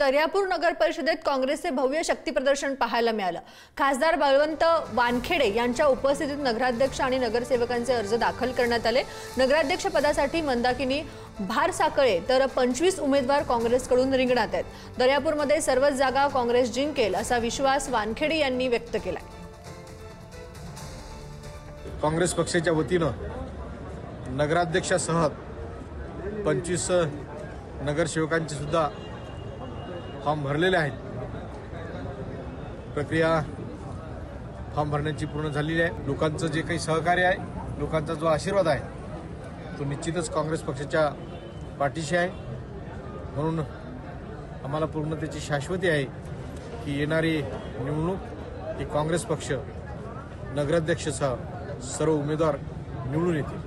दर्यापूर नगर परिषदेत काँग्रेसचे भव्य शक्ती प्रदर्शन पाहायला मिळालं। खासदार बळवंत वानखेडे यांच्या उपस्थितीत नगराध्यक्ष आणि नगरसेवकांचे अर्ज दाखल करण्यात आले। नगराध्यक्ष पदासाठी मंदाकिनी भारसाकळे तर 25 उमेदवार काँग्रेसकडून रिंगणात आहेत। दर्यापूरमध्ये सर्वच जागा काँग्रेस जिंकेल असा विश्वास वानखेडे यांनी व्यक्त केला। काँग्रेस पक्षाच्या वतीनं नगराध्यक्षासह 25 नगरसेवकांचे सुद्धा फॉर्म भरलेले आहेत। प्रक्रिया फॉर्म भरण्याची पूर्ण झालेली आहे। लोकांचं जे काही सहकार्य आहे, लोकांचा जो आशीर्वाद आहे तो निश्चितच काँग्रेस पक्षाच्या पाठीशी आहे। म्हणून आम्हाला पूर्ण त्याची शाश्वती आहे की येणारी निवडणूक ही काँग्रेस पक्ष नगराध्यक्षासह सर्व उमेदवार निवडून येतील।